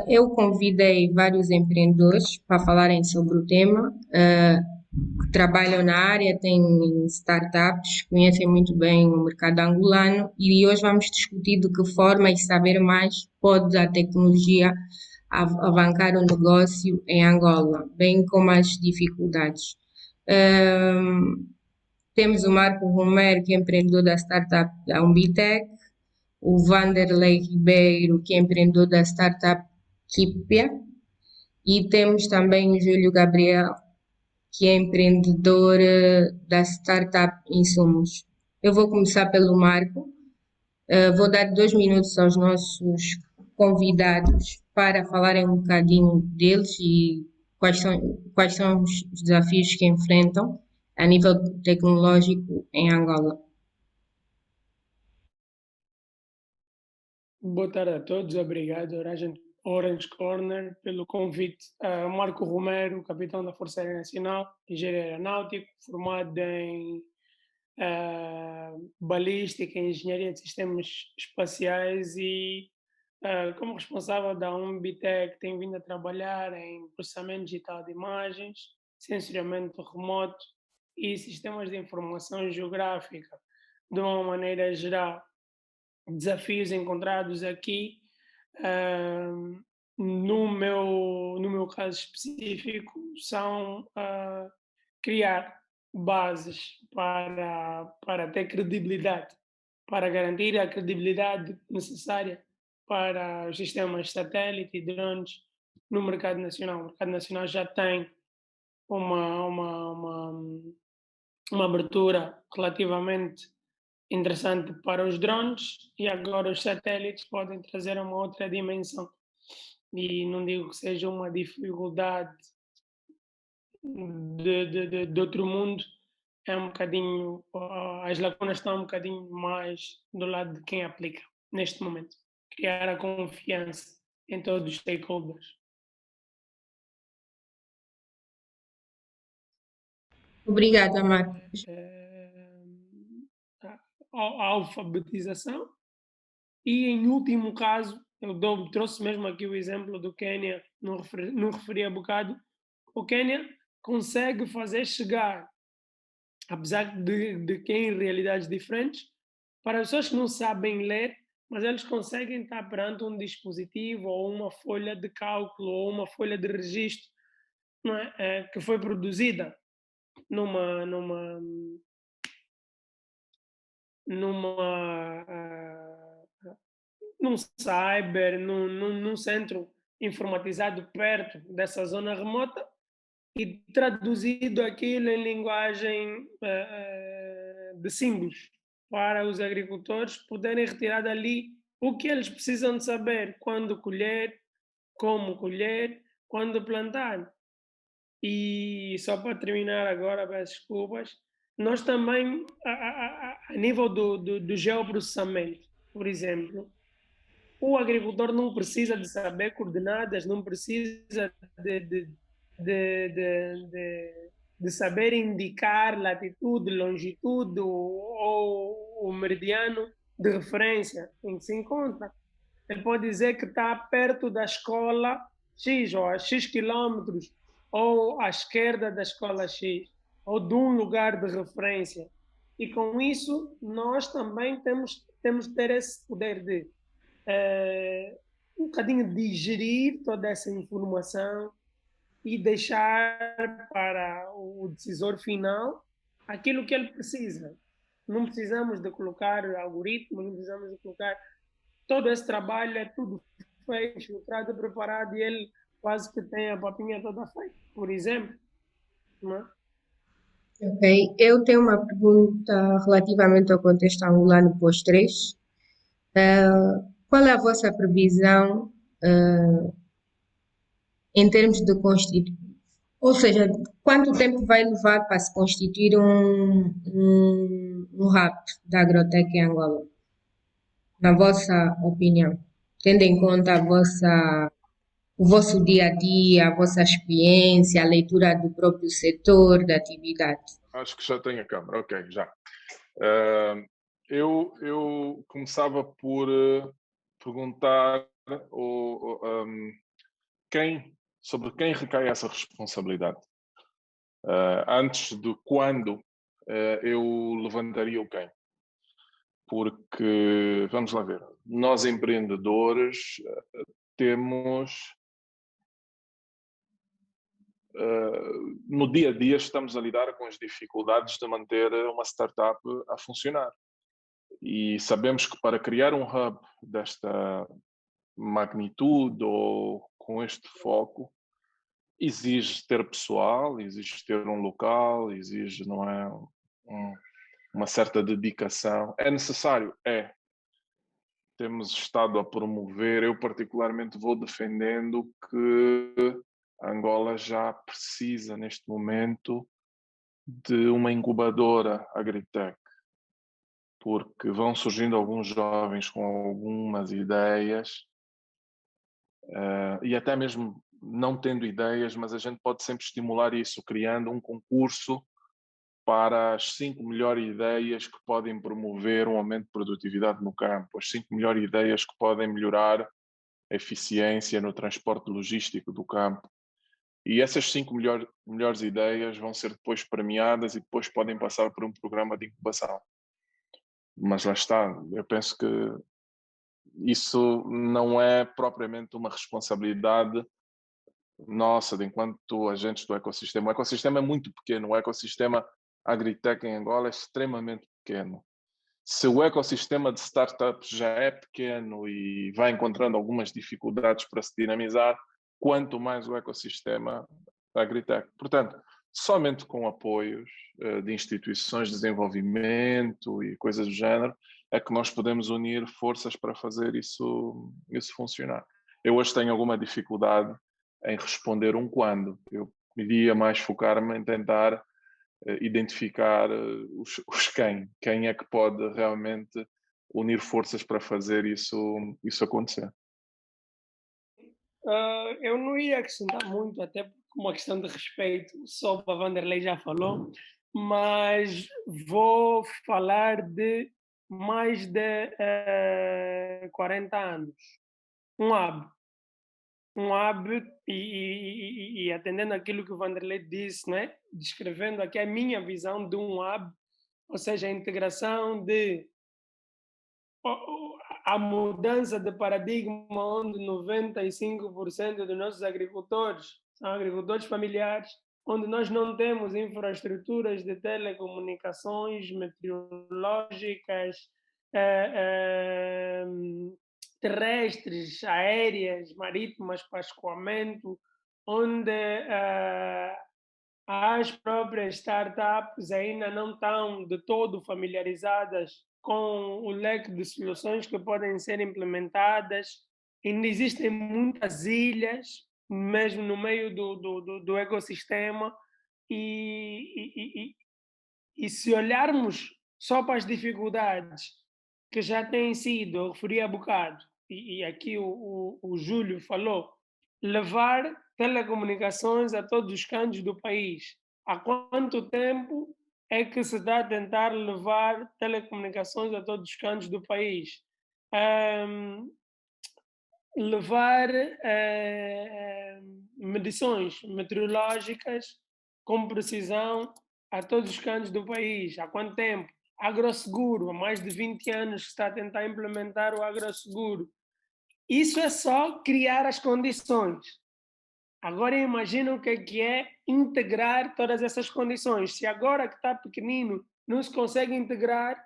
Eu convidei vários empreendedores para falarem sobre o tema, que trabalham na área, têm startups, conhecem muito bem o mercado angolano e hoje vamos discutir de que forma e saber mais pode a tecnologia alavancar o negócio em Angola, bem como as dificuldades. Ahm, Temos o Marco Romero, que é empreendedor da startup da Umbitec, o Vanderlei Ribeiro, que é empreendedor da startup Kipia, e temos também o Júlio Gabriel, que é empreendedor da startup Insumos. Eu vou começar pelo Marco. Vou dar 2 minutos aos nossos convidados para falarem um bocadinho deles e quais são os desafios que enfrentam a nível tecnológico em Angola. Boa tarde a todos, obrigado Orange Corner pelo convite. Marco Romero, capitão da Força Aérea Nacional, engenheiro aeronáutico, formado em balística e engenharia de sistemas espaciais e como responsável da Umbitec tenho vindo a trabalhar em processamento digital de imagens, sensoriamento remoto e sistemas de informação geográfica de uma maneira geral. Desafios encontrados aqui, ah, no meu caso específico, são criar bases para ter credibilidade, para garantir a credibilidade necessária para os sistemas satélite e drones no mercado nacional. O mercado nacional já tem uma, uma, uma, uma abertura relativamente interessante para os drones e agora os satélites podem trazer uma outra dimensão. E não digo que seja uma dificuldade de outro mundo, é um bocadinho, as lacunas estão um bocadinho mais do lado de quem aplica neste momento. Criar a confiança em todos os stakeholders. Obrigada, Marcos. A alfabetização. E em último caso, trouxe mesmo aqui o exemplo do Quênia, não referi há bocado. O Quênia consegue fazer chegar, apesar de que em realidades diferentes, para as pessoas que não sabem ler, mas eles conseguem estar perante um dispositivo ou uma folha de cálculo ou uma folha de registro, não é? Que foi produzida numa, numa, numa num cyber, num centro informatizado perto dessa zona remota e traduzido aquilo em linguagem de símbolos para os agricultores poderem retirar dali o que eles precisam de saber quando colher, como colher, quando plantar. E só para terminar agora, peço desculpas, nós também, a nível do geoprocessamento, por exemplo, o agricultor não precisa de saber coordenadas, não precisa de saber indicar latitude, longitude ou o meridiano de referência em que se encontra. Ele pode dizer que está perto da escola X, ou a X quilômetros, ou à esquerda da escola X, ou de um lugar de referência. E com isso, nós também temos de ter esse poder de um bocadinho digerir toda essa informação e deixar para o decisor final aquilo que ele precisa. Não precisamos de colocar algoritmos, não precisamos de colocar todo esse trabalho, é tudo feito, filtrado, preparado e ele quase que tem a papinha toda feita, por exemplo. Não é? Ok, eu tenho uma pergunta relativamente ao contexto angolano pós-3. Qual é a vossa previsão em termos de constituir? Ou seja, quanto tempo vai levar para se constituir um hub da Agrotec em Angola? Na vossa opinião, tendo em conta o vosso dia a dia, a vossa experiência, a leitura do próprio setor, da atividade. Acho que já tenho a câmera, ok, já. Eu começava por perguntar sobre quem recai essa responsabilidade. Antes de quando eu levantaria o quem. Porque, vamos lá ver, nós empreendedores temos, no dia a dia, estamos a lidar com as dificuldades de manter uma startup a funcionar. E sabemos que para criar um hub desta magnitude ou com este foco, exige ter pessoal, exige ter um local, exige, não é, uma certa dedicação. É necessário? É. Temos estado a promover, eu particularmente vou defendendo que Angola já precisa, neste momento, de uma incubadora agritech, porque vão surgindo alguns jovens com algumas ideias, e até mesmo não tendo ideias, mas a gente pode sempre estimular isso, criando um concurso para as 5 melhores ideias que podem promover um aumento de produtividade no campo, as 5 melhores ideias que podem melhorar a eficiência no transporte logístico do campo. E essas 5 melhores ideias vão ser depois premiadas e depois podem passar por um programa de incubação. Mas lá está, eu penso que isso não é propriamente uma responsabilidade nossa, de enquanto agentes do ecossistema. O ecossistema é muito pequeno, o ecossistema agritech em Angola é extremamente pequeno. Se o ecossistema de startups já é pequeno e vai encontrando algumas dificuldades para se dinamizar, quanto mais o ecossistema agritech. Portanto, somente com apoios de instituições de desenvolvimento e coisas do género é que nós podemos unir forças para fazer isso funcionar. Eu hoje tenho alguma dificuldade em responder um quando. Eu iria mais focar-me em tentar identificar os quem é que pode realmente unir forças para fazer isso acontecer. Eu não ia acrescentar muito, até por uma questão de respeito, só para Vanderlei já falou, mas vou falar de mais de 40 anos. Um hub. Um hub, e atendendo aquilo que o Vanderlei disse, né? Descrevendo aqui a minha visão de um hub, ou seja, a integração de a mudança de paradigma onde 95% dos nossos agricultores são agricultores familiares, onde nós não temos infraestruturas de telecomunicações, meteorológicas, eh, eh, terrestres, aéreas, marítimas para escoamento, onde as próprias startups ainda não estão de todo familiarizadas com o leque de soluções que podem ser implementadas. Ainda existem muitas ilhas, mesmo no meio do ecossistema, e se olharmos só para as dificuldades que já têm sido, eu referi há bocado, e aqui o Júlio falou, levar telecomunicações a todos os cantos do país. Há quanto tempo é que se está a tentar levar telecomunicações a todos os cantos do país? Levar medições meteorológicas com precisão a todos os cantos do país. Há quanto tempo? Agroseguro, há mais de 20 anos que se está a tentar implementar o agroseguro. Isso é só criar as condições. Agora imagina o que é integrar todas essas condições. Se agora que está pequenino não se consegue integrar,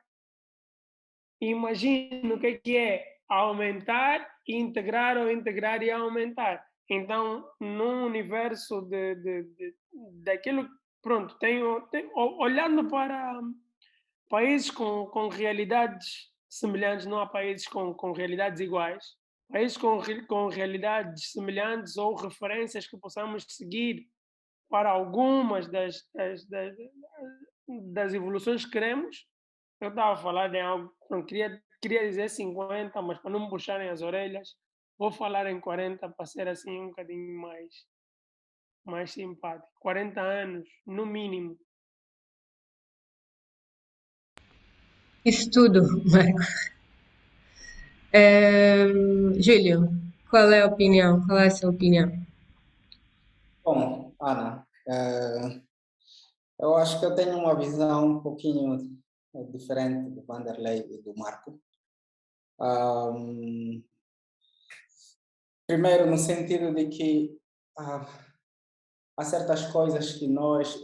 imagina o que é aumentar e integrar ou integrar e aumentar. Então, num universo daquilo, pronto, olhando para países com realidades semelhantes, não há países com realidades iguais, países com realidades semelhantes ou referências que possamos seguir para algumas das evoluções que queremos. Eu estava a falar de algo, não queria dizer 50, mas para não me puxarem as orelhas, vou falar em 40 para ser assim um bocadinho mais simpático. 40 anos, no mínimo. Isso tudo, Marco. Júlio, Qual é a opinião? Qual é a sua opinião? Bom, Ana, eu acho que eu tenho uma visão um pouquinho diferente do Vanderlei e do Marco. Ahm, Primeiro, no sentido de que há certas coisas que nós,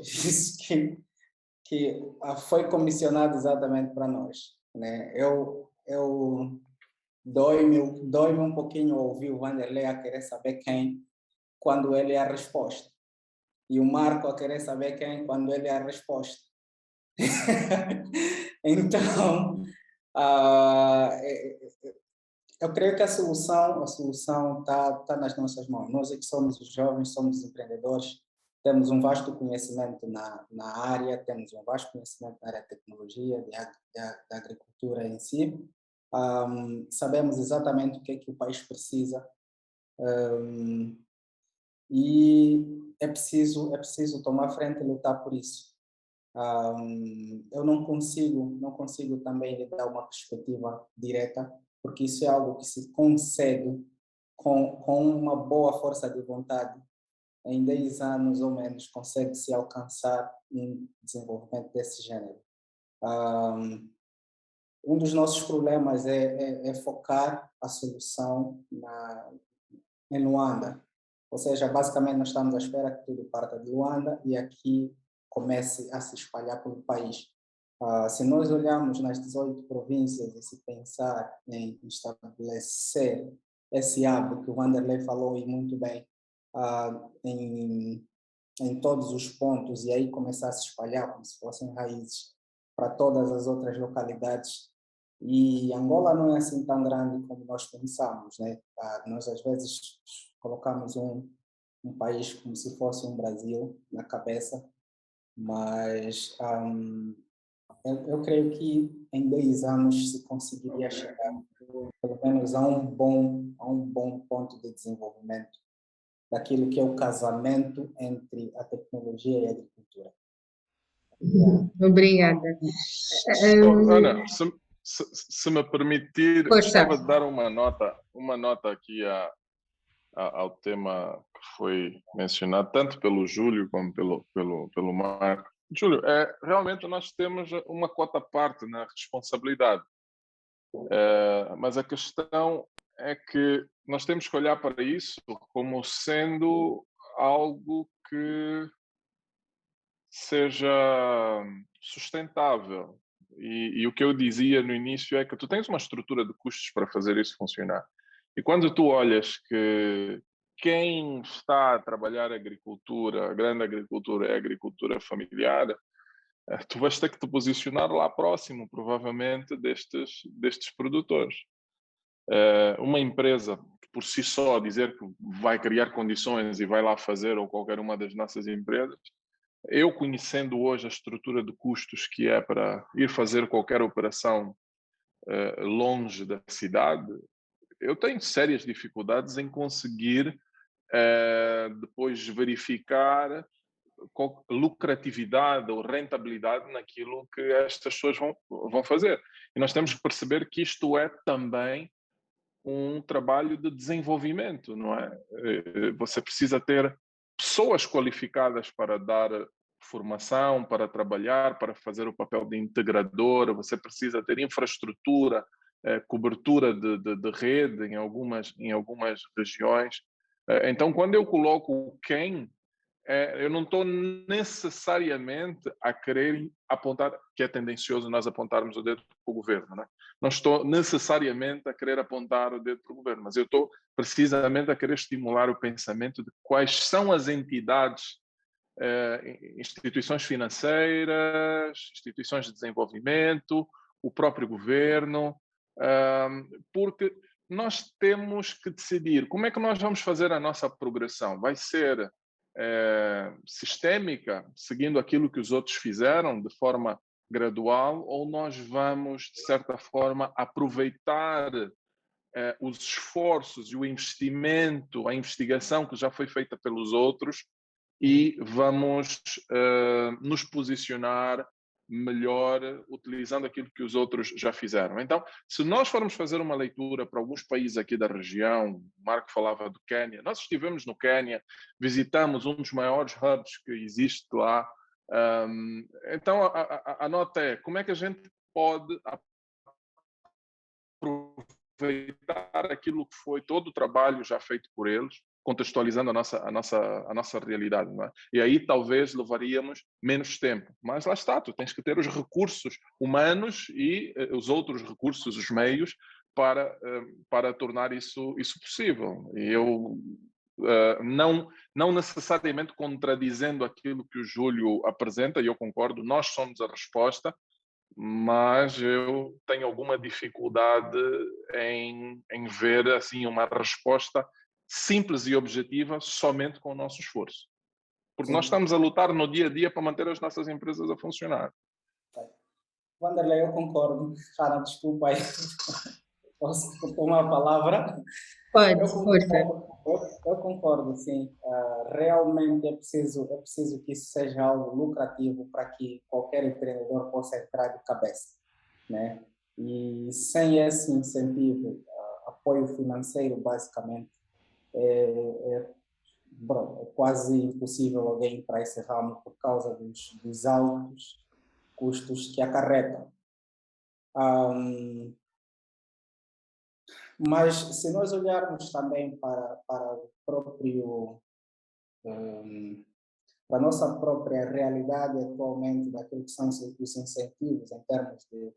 que foi comissionado exatamente para nós, né? Eu dói-me um pouquinho ouvir o Vanderlei a querer saber quem, quando ele é a resposta. E o Marco a querer saber quem, quando ele é a resposta. Então, eu creio que a solução tá nas nossas mãos. Nós é que somos os jovens, somos os empreendedores, temos um vasto conhecimento na área, temos um vasto conhecimento na área de tecnologia, da agricultura em si. Sabemos exatamente o que é que o país precisa, e é preciso tomar frente e lutar por isso. Eu não consigo também lhe dar uma perspectiva direta, porque isso é algo que se consegue com uma boa força de vontade. Em 10 anos ou menos consegue-se alcançar um desenvolvimento desse gênero. Um dos nossos problemas é focar a solução em Luanda. Ou seja, basicamente nós estamos à espera que tudo parta de Luanda e aqui comece a se espalhar pelo país. Se nós olharmos nas 18 províncias e se pensar em estabelecer esse hub que o Vanderlei falou e muito bem, em todos os pontos e aí começar a se espalhar como se fossem raízes para todas as outras localidades. E Angola não é assim tão grande como nós pensamos, né? Nós às vezes colocamos um país como se fosse um Brasil na cabeça, mas eu creio que em 10 anos se conseguiria chegar pelo menos a um bom ponto de desenvolvimento daquilo que é o casamento entre a tecnologia e a agricultura. Obrigada. Ana, se me permitir, Força. gostava de dar uma nota aqui ao tema que foi mencionado, tanto pelo Júlio como pelo Marco. Júlio, realmente nós temos uma quota à parte na responsabilidade, mas a questão é que nós temos que olhar para isso como sendo algo que seja sustentável. E o que eu dizia no início é que tu tens uma estrutura de custos para fazer isso funcionar. E quando tu olhas que quem está a trabalhar agricultura, a grande agricultura, é a agricultura familiar, tu vais ter que te posicionar lá próximo, provavelmente, destes produtores. Uma empresa que por si só dizer que vai criar condições e vai lá fazer, ou qualquer uma das nossas empresas, eu conhecendo hoje a estrutura de custos que é para ir fazer qualquer operação longe da cidade, eu tenho sérias dificuldades em conseguir depois verificar lucratividade ou rentabilidade naquilo que estas pessoas vão fazer. E nós temos que perceber que isto é também um trabalho de desenvolvimento, não é? Você precisa ter pessoas qualificadas para dar formação, para trabalhar, para fazer o papel de integrador, você precisa ter infraestrutura, cobertura de rede em algumas regiões. Então, quando eu coloco quem, eu não estou necessariamente a querer apontar, que é tendencioso nós apontarmos o dedo para o governo, não é? Não estou necessariamente a querer apontar o dedo para o governo, mas eu estou precisamente a querer estimular o pensamento de quais são as entidades, instituições financeiras, instituições de desenvolvimento, o próprio governo, porque nós temos que decidir como é que nós vamos fazer a nossa progressão. Vai ser sistémica, seguindo aquilo que os outros fizeram de forma gradual, ou nós vamos, de certa forma, aproveitar os esforços e o investimento, a investigação que já foi feita pelos outros e vamos nos posicionar melhor utilizando aquilo que os outros já fizeram. Então, se nós formos fazer uma leitura para alguns países aqui da região, o Marco falava do Quênia, nós estivemos no Quênia, visitamos um dos maiores hubs que existe lá. Então, a nota é, como é que a gente pode aproveitar aquilo que foi todo o trabalho já feito por eles, contextualizando a nossa realidade, não é? E aí talvez levaríamos menos tempo. Mas lá está, tu tens que ter os recursos humanos e os outros recursos, os meios, para tornar isso possível. E eu, não necessariamente contradizendo aquilo que o Júlio apresenta, e eu concordo, nós somos a resposta, mas eu tenho alguma dificuldade em ver assim uma resposta simples e objetiva somente com o nosso esforço. Porque nós Sim. estamos a lutar no dia a dia para manter as nossas empresas a funcionar. Wanderlei, eu concordo. Cara, desculpa aí. Posso tomar a palavra? Pode, Eu força. concordo, eu concordo, sim. Realmente é preciso que isso seja algo lucrativo para que qualquer empreendedor possa entrar de cabeça, né? E sem esse incentivo, apoio financeiro, basicamente, bom, é quase impossível alguém ir para esse ramo por causa dos altos custos que acarretam. Mas se nós olharmos também para o próprio para a nossa própria realidade atualmente daquilo que são os incentivos em termos de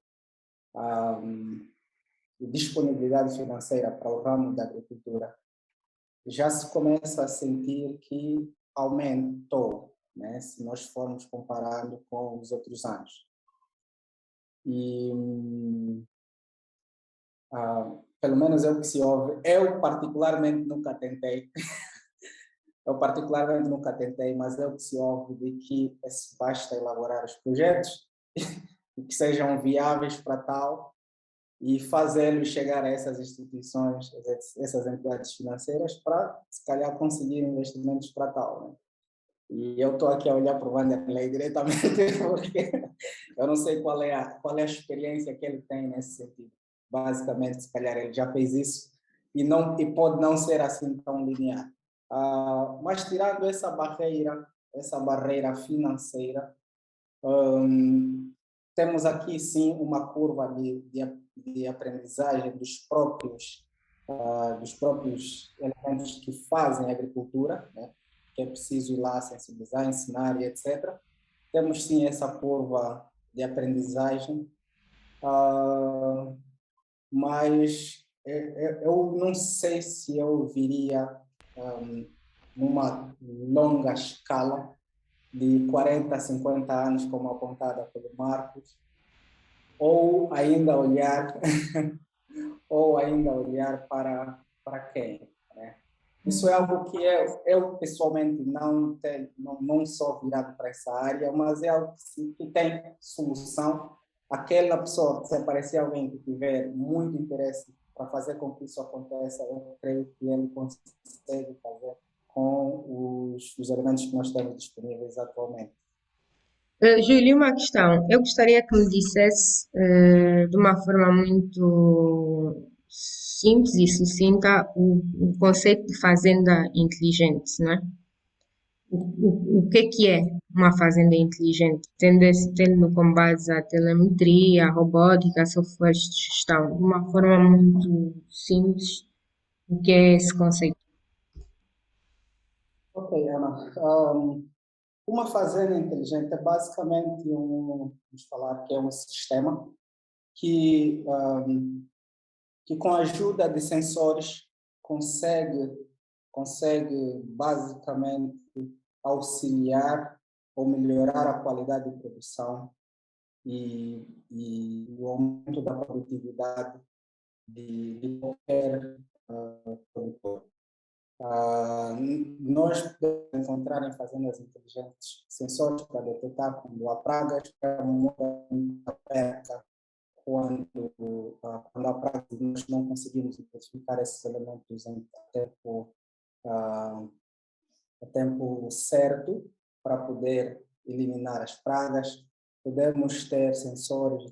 disponibilidade financeira para o ramo da agricultura, já se começa a sentir que aumentou, né, se nós formos comparando com os outros anos. E pelo menos é o que se ouve. Eu particularmente nunca tentei, mas é o que se ouve de que basta elaborar os projetos e que sejam viáveis para tal e fazê-los chegar a essas instituições, essas entidades financeiras para, se calhar, conseguir investimentos para tal, né? E eu estou aqui a olhar para o Wanderlei diretamente porque eu não sei qual é a experiência que ele tem nesse sentido. Basicamente, se calhar ele já fez isso e pode não ser assim tão linear. Mas tirando essa barreira financeira, temos aqui sim uma curva de aprendizagem dos próprios elementos que fazem a agricultura, né? Que é preciso ir lá sensibilizar, ensinar e etc. Temos sim essa curva de aprendizagem, mas eu não sei se eu viria numa longa escala de 40 a 50 anos, como apontada pelo Marcos, ou ainda olhar para quem, né? Isso é algo que eu pessoalmente não sou virado para essa área, mas é algo que tem solução. Aquela pessoa, se aparecer alguém que tiver muito interesse para fazer com que isso aconteça, eu creio que ele consegue fazer com os elementos que nós temos disponíveis atualmente. Júlio, uma questão. Eu gostaria que me dissesse, de uma forma muito simples e sucinta, o conceito de fazenda inteligente, né? O que é uma fazenda inteligente? Tendo como base a telemetria, a robótica, softwares de gestão, de uma forma muito simples, o que é esse conceito? Ok, Ana. Uma fazenda inteligente é basicamente vamos falar que é um sistema que, que com a ajuda de sensores consegue basicamente auxiliar ou melhorar a qualidade de produção e o aumento da produtividade de qualquer produtor. Nós podemos encontrar em fazendas inteligentes sensores para detectar quando há pragas, para muita perca, quando há pragas nós não conseguimos identificar esses elementos a tempo certo para poder eliminar as pragas. podemos ter sensores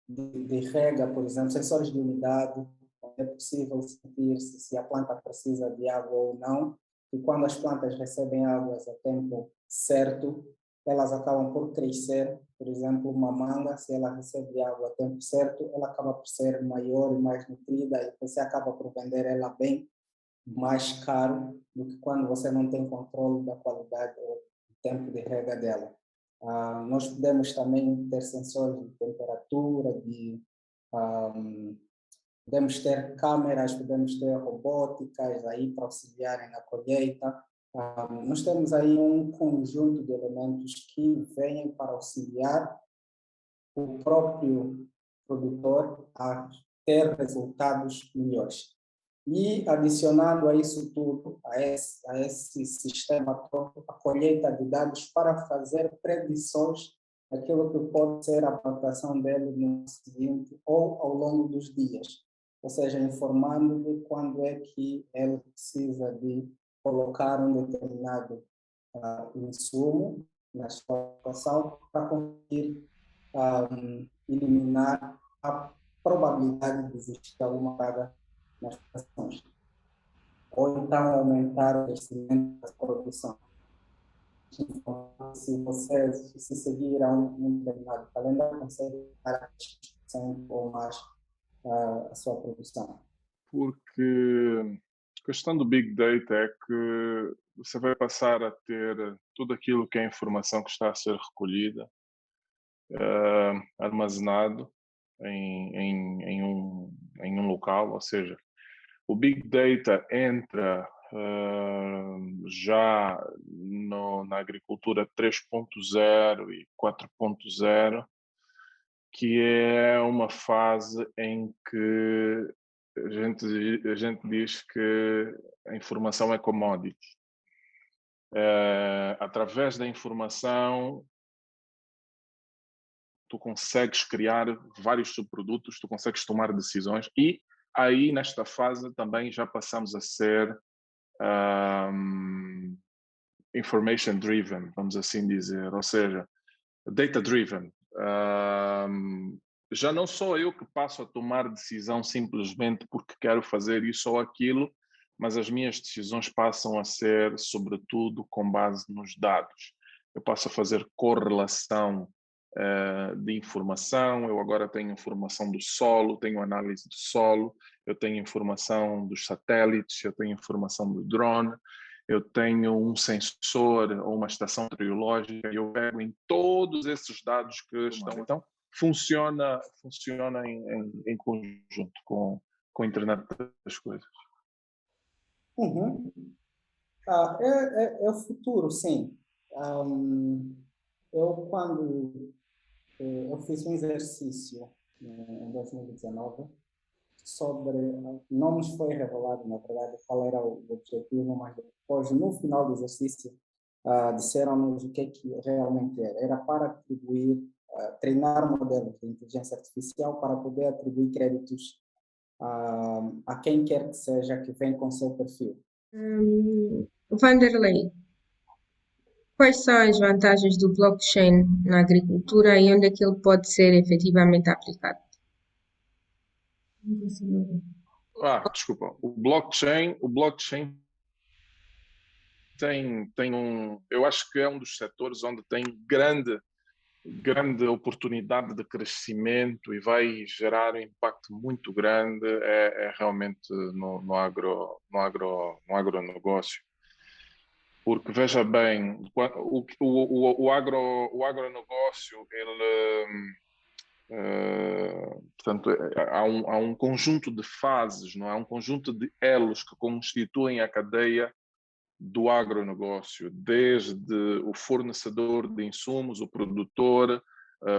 de rega, por exemplo, sensores de umidade, onde é possível sentir se a planta precisa de água ou não, e quando as plantas recebem águas a tempo certo, elas acabam por crescer. Por exemplo, uma manga, se ela recebe água a tempo certo, ela acaba por ser maior e mais nutrida, e você acaba por vender ela bem mais caro do que quando você não tem controle da qualidade ou do tempo de rega dela. Nós podemos também ter sensores de temperatura, podemos ter câmeras, podemos ter robóticas aí para auxiliarem na colheita. Nós temos aí um conjunto de elementos que vêm para auxiliar o próprio produtor a ter resultados melhores. E adicionando a isso tudo, a esse sistema todo, a colheita de dados para fazer predições daquilo que pode ser a plantação dele no seguinte ou ao longo dos dias. Ou seja, informando-lhe quando é que ele precisa de colocar um determinado insumo na sua situação para conseguir eliminar a probabilidade de existir alguma praga nas plantações, ou então aumentar o crescimento da produção. Então, se você seguir a um determinado calendário, consegue dar 100% ou mais a sua produção. Porque a questão do Big Data é que você vai passar a ter tudo aquilo que é informação que está a ser recolhida, armazenado em um local, ou seja, o Big Data entra já na agricultura 3.0 e 4.0, que é uma fase em que a gente diz que a informação é commodity. Através da informação, tu consegues criar vários subprodutos, tu consegues tomar decisões, e aí nesta fase também já passamos a ser information driven, vamos assim dizer, ou seja, data driven. Já não sou eu que passo a tomar decisão simplesmente porque quero fazer isso ou aquilo, mas as minhas decisões passam a ser, sobretudo, com base nos dados. Eu passo a fazer correlação de informação. Eu agora tenho informação do solo, tenho análise do solo, eu tenho informação dos satélites, eu tenho informação do drone, eu tenho um sensor ou uma estação meteorológica, eu pego em todos esses dados que estão. Então, funciona em conjunto com a internet das coisas. Uhum. É o futuro, sim. Quando eu fiz um exercício em 2019 sobre, não nos foi revelado, na verdade, qual era o objetivo, mas depois, no final do exercício, disseram-nos o que realmente era. Era para atribuir, treinar modelos de inteligência artificial para poder atribuir créditos a quem quer que seja que vem com seu perfil. Vanderlei, quais são as vantagens do blockchain na agricultura e onde é que ele pode ser efetivamente aplicado? Desculpa. O blockchain tem eu acho que é um dos setores onde tem grande oportunidade de crescimento e vai gerar um impacto muito grande é realmente no agronegócio. Porque, veja bem, o agronegócio, portanto, há um conjunto de fases, não é? Há um conjunto de elos que constituem a cadeia do agronegócio, desde o fornecedor de insumos, o produtor,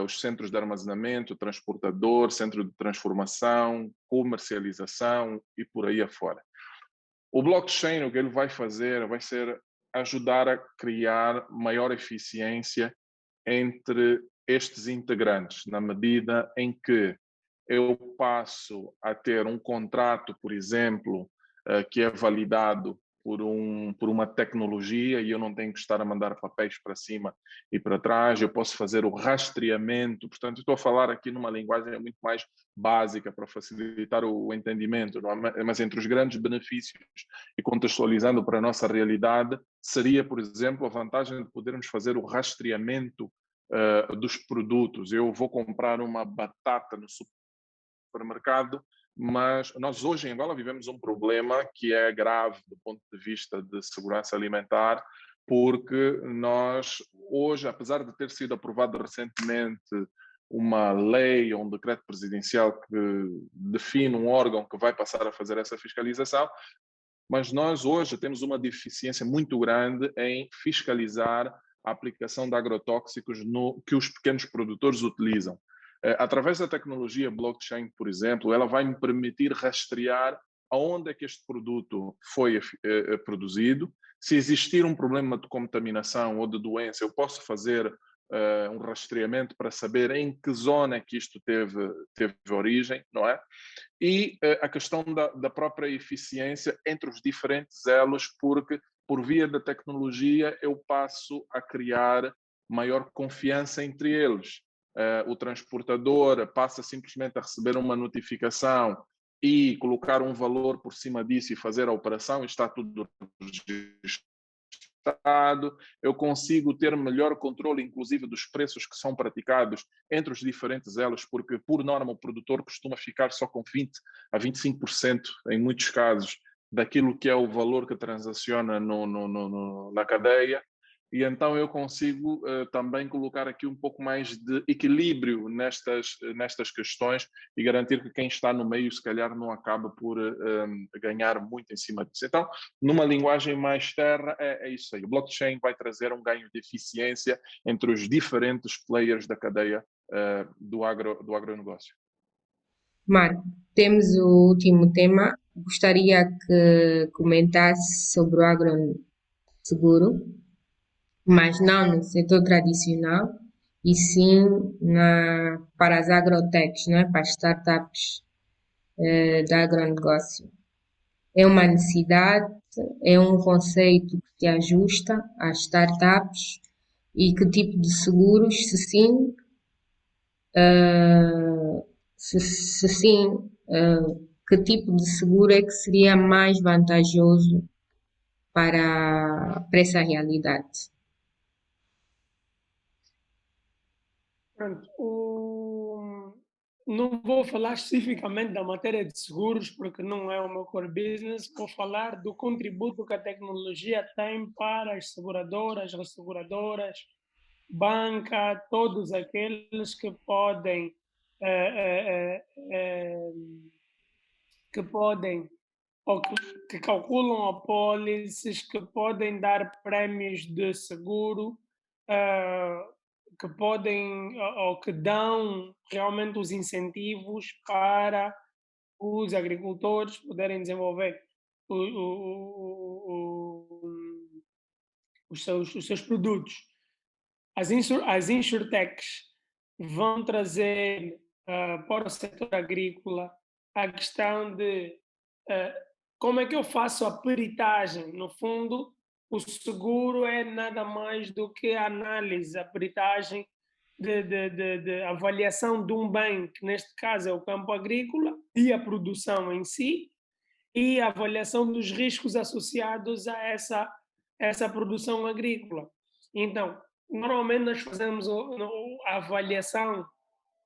os centros de armazenamento, o transportador, centro de transformação, comercialização e por aí afora. O blockchain, o que ele vai fazer vai ser ajudar a criar maior eficiência entre estes integrantes, na medida em que eu passo a ter um contrato, por exemplo, que é validado por uma tecnologia e eu não tenho que estar a mandar papéis para cima e para trás, eu posso fazer o rastreamento. Portanto, eu estou a falar aqui numa linguagem muito mais básica para facilitar o entendimento, não é? Mas entre os grandes benefícios e contextualizando para a nossa realidade, seria, por exemplo, a vantagem de podermos fazer o rastreamento dos produtos. Eu vou comprar uma batata no supermercado, mas nós hoje em Angola vivemos um problema que é grave do ponto de vista de segurança alimentar, porque nós hoje, apesar de ter sido aprovado recentemente uma lei ou um decreto presidencial que define um órgão que vai passar a fazer essa fiscalização, mas nós hoje temos uma deficiência muito grande em fiscalizar a aplicação de agrotóxicos que os pequenos produtores utilizam. Através da tecnologia blockchain, por exemplo, ela vai me permitir rastrear aonde é que este produto foi produzido. Se existir um problema de contaminação ou de doença, eu posso fazer um rastreamento para saber em que zona é que isto teve origem, não é? E a questão da própria eficiência entre os diferentes elos, porque por via da tecnologia eu passo a criar maior confiança entre eles. O transportador passa simplesmente a receber uma notificação e colocar um valor por cima disso e fazer a operação, está tudo registrado. Eu consigo ter melhor controle, inclusive, dos preços que são praticados entre os diferentes elos, porque, por norma, o produtor costuma ficar só com 20% a 25%, em muitos casos, daquilo que é o valor que transaciona na cadeia. E então eu consigo também colocar aqui um pouco mais de equilíbrio nestas questões e garantir que quem está no meio, se calhar, não acaba por ganhar muito em cima disso. Então, numa linguagem mais terra, é isso aí. O blockchain vai trazer um ganho de eficiência entre os diferentes players da cadeia do agronegócio. Marco, temos o último tema. Gostaria que comentasse sobre o agroseguro, mas não no setor tradicional, e sim para as agrotechs, né? Para as startups do agronegócio. É uma necessidade, é um conceito que se ajusta às startups e que tipo de seguros, se sim, que tipo de seguro é que seria mais vantajoso para essa realidade? Pronto, não vou falar especificamente da matéria de seguros, porque não é o meu core business. Vou falar do contributo que a tecnologia tem para as seguradoras, resseguradoras, banca, todos aqueles que podem, ou que calculam apólices, que podem dar prémios de seguro, que podem ou que dão realmente os incentivos para os agricultores poderem desenvolver os seus produtos. As insurtechs vão trazer para o setor agrícola a questão de como é que eu faço a peritagem. No fundo, o seguro é nada mais do que a análise, a peritagem de avaliação de um bem, que neste caso é o campo agrícola, e a produção em si, e a avaliação dos riscos associados a essa produção agrícola. Então, normalmente nós fazemos a avaliação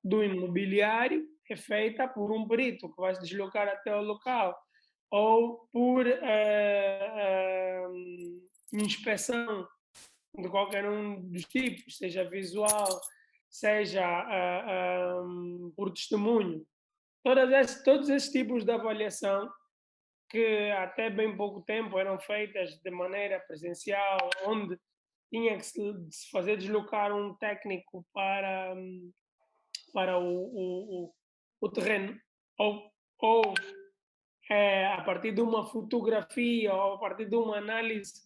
do imobiliário, é feita por um perito que vai se deslocar até o local, ou por inspeção de qualquer um dos tipos, seja visual, seja por testemunho. Todos esses tipos de avaliação, que até bem pouco tempo eram feitas de maneira presencial, onde tinha que se fazer deslocar um técnico para o terreno, ou a partir de uma fotografia ou a partir de uma análise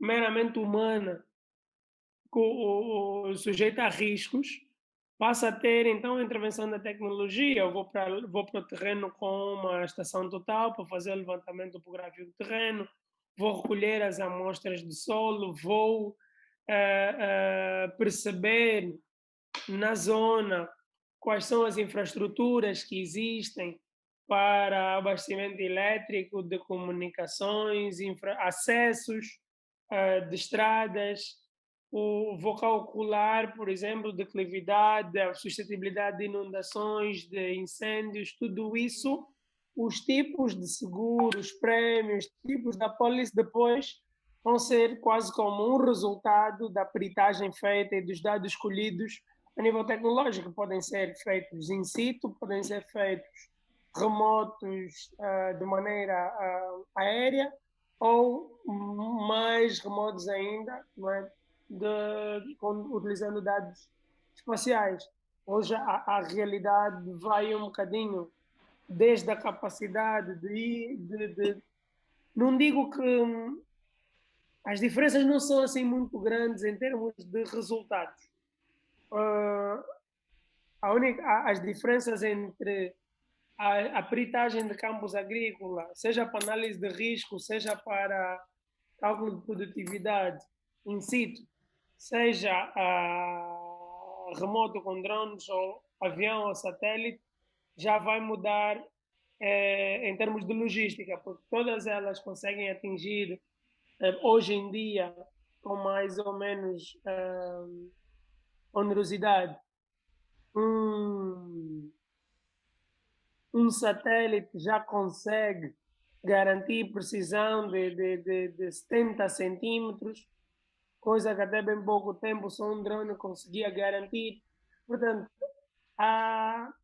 meramente humana, sujeita a riscos, passa a ter então a intervenção da tecnologia. Eu vou para o terreno com uma estação total para fazer o levantamento topográfico do terreno, vou recolher as amostras de solo, vou perceber na zona quais são as infraestruturas que existem para abastecimento elétrico, de comunicações, acessos de estradas. Vou calcular, por exemplo, declividade, a suscetibilidade de inundações, de incêndios, tudo isso, os tipos de seguros, prémios, tipos da pólice depois vão ser quase como um resultado da peritagem feita e dos dados colhidos a nível tecnológico. Podem ser feitos in situ, podem ser feitos remotos de maneira aérea ou mais remotos ainda, não é? Utilizando dados espaciais. Hoje a realidade vai um bocadinho desde a capacidade não digo que as diferenças não são assim muito grandes em termos de resultados. As diferenças entre a peritagem de campos agrícola, seja para análise de risco, seja para cálculo de produtividade in situ, seja remoto com drones ou avião ou satélite, já vai mudar em termos de logística, porque todas elas conseguem atingir hoje em dia com mais ou menos onerosidade um satélite já consegue garantir precisão de 70 centímetros, coisa que até bem pouco tempo só um drone conseguia garantir. Portanto,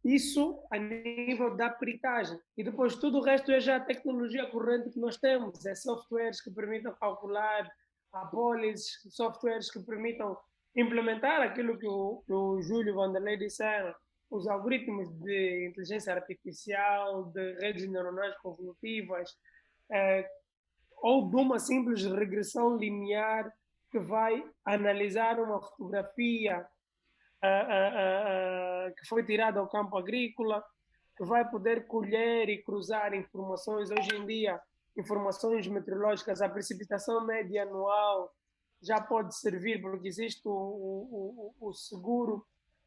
isso a nível da peritagem. E depois tudo o resto é já a tecnologia corrente que nós temos. É softwares que permitam calcular apólices, softwares que permitam implementar aquilo que o Júlio Vanderlei disseram, os algoritmos de inteligência artificial, de redes neuronais convolutivas, ou de uma simples regressão linear que vai analisar uma fotografia que foi tirada ao campo agrícola, que vai poder colher e cruzar informações. Hoje em dia, informações meteorológicas, a precipitação média anual já pode servir, porque existe o seguro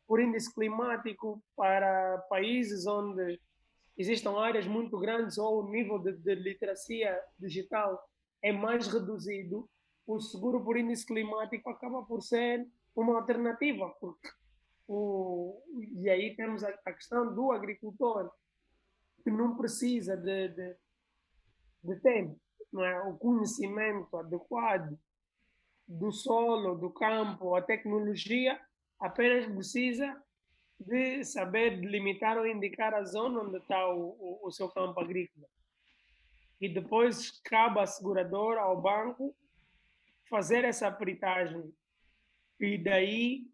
por índice climático para países onde existam áreas muito grandes ou o nível de literacia digital é mais reduzido. O seguro por índice climático acaba por ser uma alternativa, porque e aí temos a questão do agricultor, que não precisa de tempo, não é? O conhecimento adequado do solo, do campo, a tecnologia, apenas precisa de saber delimitar ou indicar a zona onde está o seu campo agrícola. E depois cabe à seguradora, ao banco, fazer essa peritagem e daí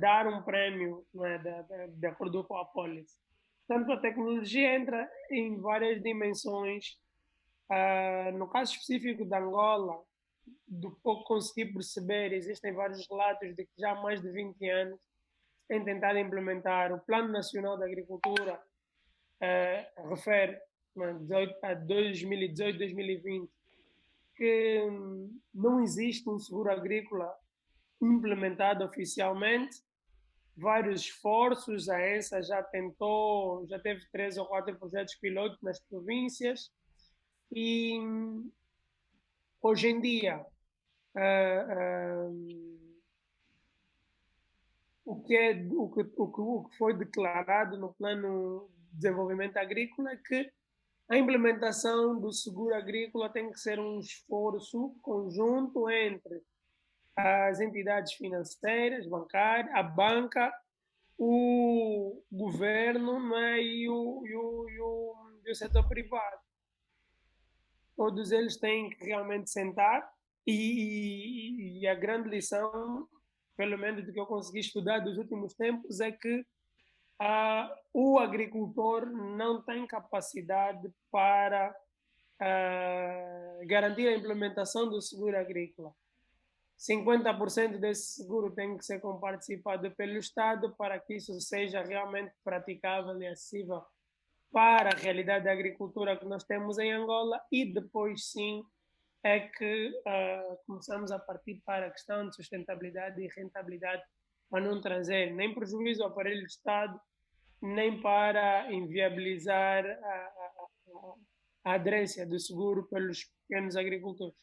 dar um prêmio, não é, de acordo com a apólice. Portanto, a tecnologia entra em várias dimensões. No caso específico da Angola, do pouco consegui perceber, existem vários relatos de que já há mais de 20 anos têm tentado implementar o Plano Nacional da Agricultura, refere a 2018, 2020, que não existe um seguro agrícola implementado oficialmente. Vários esforços, a ENSA já tentou, já teve 3 ou 4 projetos pilotos nas províncias e hoje em dia o que foi declarado no Plano de Desenvolvimento Agrícola é que a implementação do seguro agrícola tem que ser um esforço conjunto entre as entidades financeiras, bancárias, a banca, o governo, né, e o setor privado. Todos eles têm que realmente sentar e a grande lição, pelo menos do que eu consegui estudar dos últimos tempos, é que o agricultor não tem capacidade para garantir a implementação do seguro agrícola. 50% desse seguro tem que ser comparticipado pelo Estado para que isso seja realmente praticável e acessível para a realidade da agricultura que nós temos em Angola e depois sim é que começamos a partir para a questão de sustentabilidade e rentabilidade, para não trazer nem prejuízo ao aparelho de Estado, nem para inviabilizar a aderência do seguro pelos pequenos agricultores.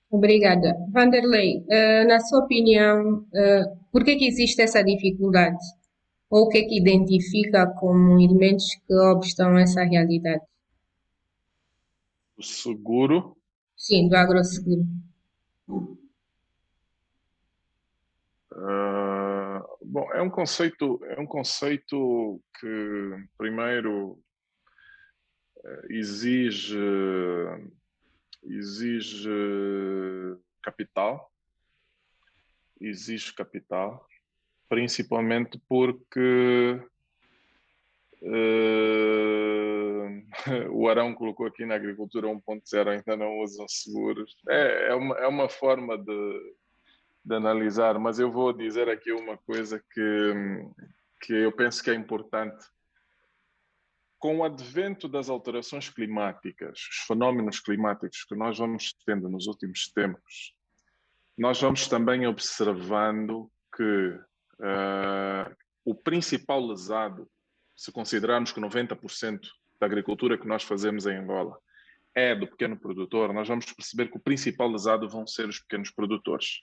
Obrigada. Vanderlei, na sua opinião, por que existe essa dificuldade? Ou o que é que identifica como elementos que obstam essa realidade? O seguro, Sim, do agroseguro. bom, é um conceito que primeiro exige capital, principalmente porque o Arão colocou aqui na agricultura 1.0, ainda não usam seguros. É uma forma de analisar, mas eu vou dizer aqui uma coisa que eu penso que é importante. Com o advento das alterações climáticas, os fenómenos climáticos que nós vamos tendo nos últimos tempos, nós vamos também observando que o principal lesado, se considerarmos que 90% da agricultura que nós fazemos em Angola é do pequeno produtor, nós vamos perceber que o principal lesado vão ser os pequenos produtores.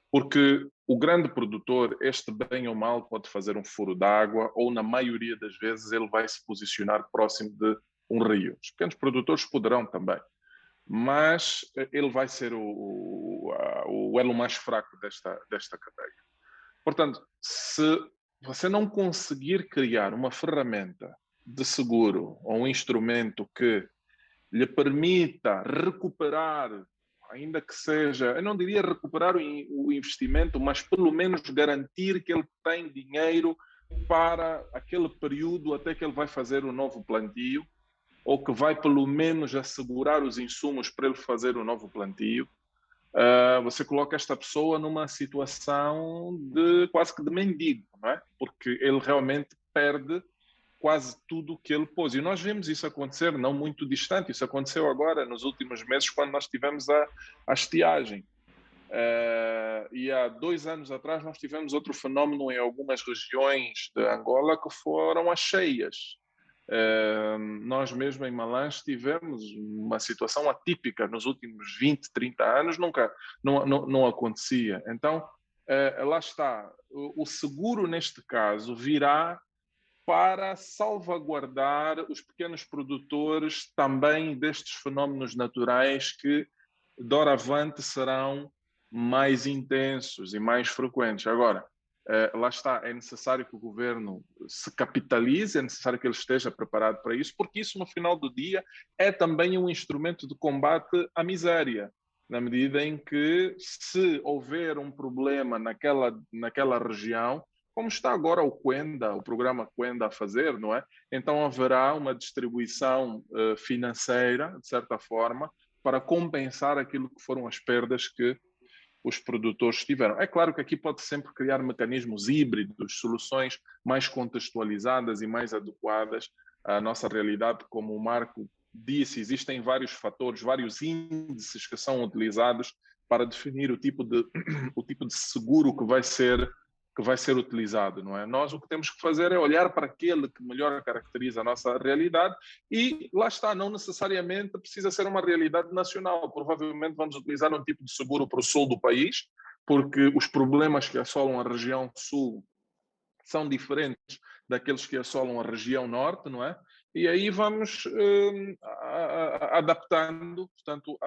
Porque o grande produtor, este bem ou mal, pode fazer um furo d'água ou, na maioria das vezes, ele vai se posicionar próximo de um rio. Os pequenos produtores poderão também, mas ele vai ser o elo mais fraco desta cadeia. Portanto, se você não conseguir criar uma ferramenta de seguro ou um instrumento que lhe permita recuperar, ainda que seja, eu não diria recuperar o investimento, mas pelo menos garantir que ele tem dinheiro para aquele período até que ele vai fazer o novo plantio, ou que vai pelo menos assegurar os insumos para ele fazer o novo plantio, você coloca esta pessoa numa situação de quase que de mendigo, não é? Porque ele realmente perde quase tudo o que ele pôs. E nós vemos isso acontecer não muito distante. Isso aconteceu agora, nos últimos meses, quando nós tivemos a estiagem. E há 2 anos atrás nós tivemos outro fenómeno em algumas regiões de Angola que foram as cheias. Nós mesmo em Malange tivemos uma situação atípica nos últimos 20, 30 anos, nunca não acontecia. Então, lá está. O seguro, neste caso, virá para salvaguardar os pequenos produtores também destes fenómenos naturais que, doravante, serão mais intensos e mais frequentes. Agora, lá está, é necessário que o governo se capitalize, é necessário que ele esteja preparado para isso, porque isso, no final do dia, é também um instrumento de combate à miséria, na medida em que, se houver um problema naquela região, como está agora o Quenda, o programa Quenda a fazer, não é? Então haverá uma distribuição financeira, de certa forma, para compensar aquilo que foram as perdas que os produtores tiveram. É claro que aqui pode sempre criar mecanismos híbridos, soluções mais contextualizadas e mais adequadas à nossa realidade, como o Marco disse, existem vários fatores, vários índices que são utilizados para definir o tipo de seguro que vai ser utilizado, não é? Nós o que temos que fazer é olhar para aquele que melhor caracteriza a nossa realidade e lá está, não necessariamente precisa ser uma realidade nacional. Provavelmente vamos utilizar um tipo de seguro para o sul do país, porque os problemas que assolam a região sul são diferentes daqueles que assolam a região norte, não é? E aí vamos adaptando, portanto,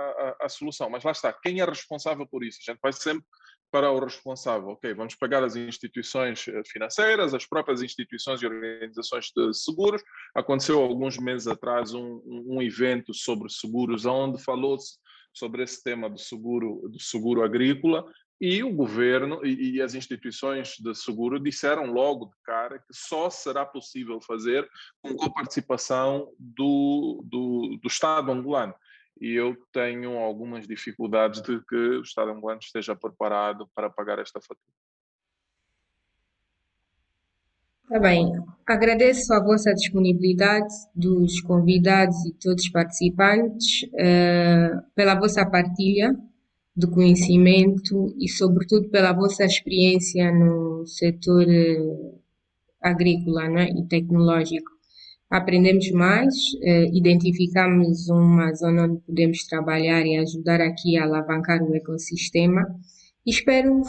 a solução. Mas lá está, quem é responsável por isso? A gente vai sempre para o responsável. Ok, vamos pegar as instituições financeiras, as próprias instituições e organizações de seguros. Aconteceu alguns meses atrás um evento sobre seguros, onde falou-se sobre esse tema do seguro agrícola, e o governo e as instituições de seguro disseram logo de cara que só será possível fazer com a participação do Estado angolano. E eu tenho algumas dificuldades de que o Estado angolano esteja preparado para pagar esta fatura. Tá bem, agradeço a vossa disponibilidade dos convidados e todos os participantes, pela vossa partilha de conhecimento e, sobretudo, pela vossa experiência no setor agrícola, não é? E tecnológico. Aprendemos mais, identificamos uma zona onde podemos trabalhar e ajudar aqui a alavancar o ecossistema. E espero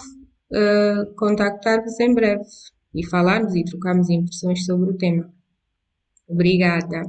contactar-vos em breve e falarmos e trocarmos impressões sobre o tema. Obrigada.